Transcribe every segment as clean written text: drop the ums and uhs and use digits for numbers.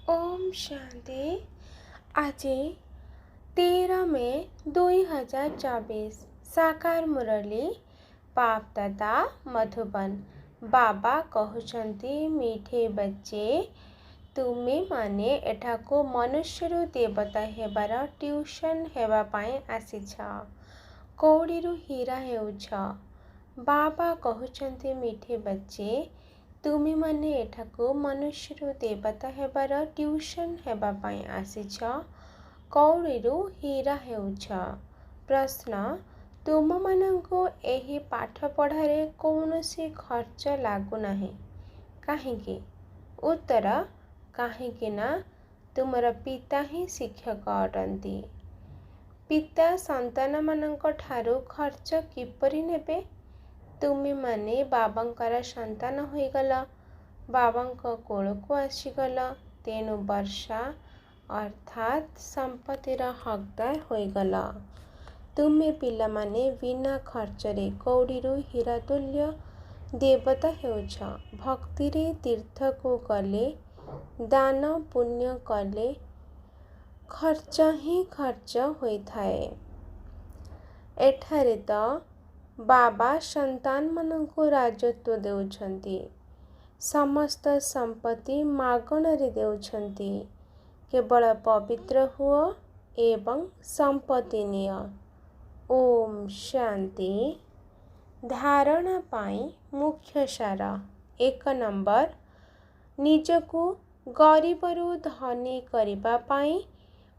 ओम शांति। आज 13 मई 2024 साकार मुरली बाप दादा मधुबन। बाबा कहउछंती मीठे बच्चे तुमे माने एठाको मनुष्यरु देवता हेबार ट्यूशन हेबा पाए आसीछ। कौड़ीरु हीरा हेउछ। बाबा कहउछंती मीठे बच्चे तुमे माने एठाको मनुष्यरु देवता हेबार ट्यूशन हेबा पाए आसीछ। कौड़ीरु हीरा हेउछ। प्रश्न तुम मानंको एही पाठ पढ़ारे कौनसी खर्च लागू नाही काहेकि? उत्तर काहेकि ना तुमर पिता ही शिक्षक अटंती। पिता संतान मानंको ठारू खर्च किपरि नेबे? तुमे माने बाबांकर संतान होइगल, बाबांको कोलको आसीगल, तेनु वर्षा अर्थात संपत्तिर हकदार होइगल। तुमे पिला माने बिना खर्चरे कौड़ीरु हीरा तुल्य देवता हेउछ। भक्तिरे तीर्थको गले, दान पुण्य कले खर्च ही खर्च होइथाए। एठारे तो बाबा संतान मानंको राजत्व देउछंती। समस्त संपत्ति मागणरे देउछंती। केवल पवित्र हुओ एवं संपत्ति निय। ओम शांति। धारणा पाई मुख्य सार। 1 नंबर निजकु गरीबरु धनी करिबा पाई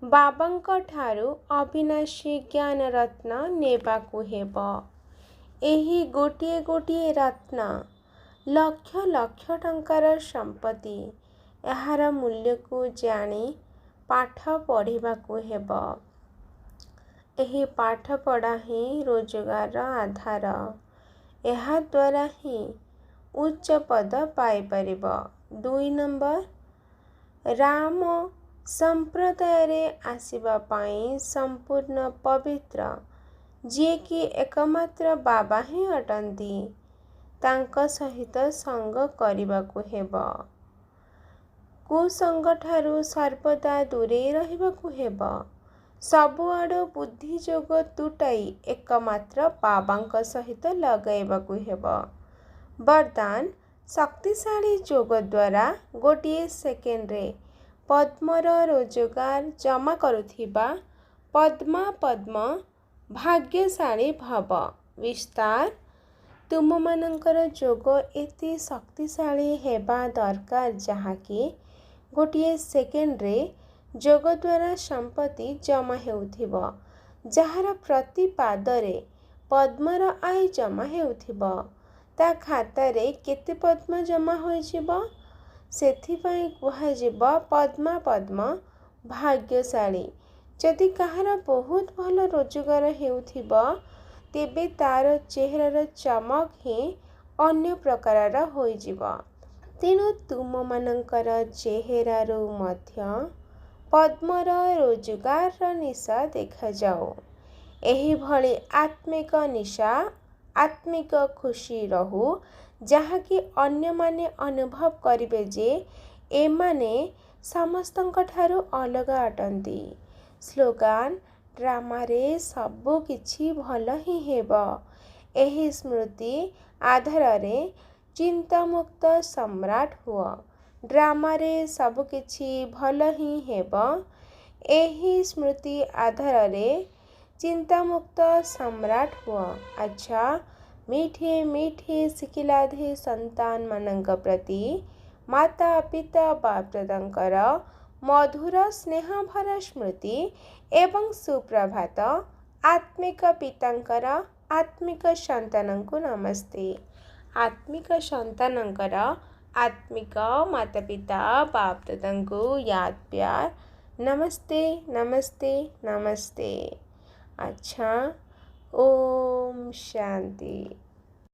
बाबांक ठारू अविनाशी ज्ञान रत्न नेबाकु हेबो। एही गोटिए गोटिए रत्न लक्ष लक्ष टंकार संपत्ति। एहार मूल्य को जानी पाठ पढ़िबाकु हेबो। एही पाठ पढ़ा ही रोजगार आधार। एहा द्वारा ही उच्च पद पाई परिबो। 2 नंबर राम संप्रदाय रे आसीबा पाई संपूर्ण पवित्र जे कि एकमात्र बाबा ही अटंती तांक सहित संग करिबाकु हेबो। कुसंग ठारू सर्वदा दूरे रहिबाकु हेबो। सबुआडु बुद्धि जोग तुटाई एकमात्र बाबांक सहित लगाइबाकु हेबो। वरदान शक्तिशाली जोग द्वारा गोटिए सेकेंड रे पद्मर रोजगार जमा करुथिबा पद्मा पद्म भाग्यशाली भव। विस्तार तुम मानंकर जोग एति शक्तिशाली हेबा दरकार जहाँकि गोटिए सेकेंड रे जोग द्वारा संपत्ति जमा हेउथिबो। जहार प्रति पादरे पद्मर आय जमा हेउथिबो ता खाता रे केते पद्म जमा होइजिबो सेथिपाई कुहाजिबो पद्मा पद्म भाग्यशाली। जदि कहार बहुत भल रोजगार हेउथिबो तेबे तार चेहरार चमक ही अन्य प्रकारर होइजिबो। तेणु तुम मानंकर चेहरारू मध्य पद्मर रोजगार निशा देखा जाओ। एही भली आत्मिक निशा आत्मिक खुशी रहू जहाँकि अन्य माने अनुभव करिबे जे एमाने समस्तंक ठारू अलगा अटंती। स्लोगान ड्रामा रे सबु किछि भल ही हेबो। एही स्मृति आधार रे चिंतामुक्त सम्राट हुआ। ड्रामा रे सबु किछि भल ही हेबो। एही स्मृति आधार रे चिंतामुक्त सम्राट हुआ। अच्छा मीठे मीठे सिकिलाधे संतान मानंक प्रति माता पिता बाप दादांकर मधुर स्नेह भरा स्मृति एवं सुप्रभात। आत्मिक पितांकर आत्मिक संतानंकु नमस्ते। आत्मिक संतानंकर आत्मिक माता पिता बाप दादांकु याद प्यार नमस्ते नमस्ते नमस्ते। अच्छा ओम शांति।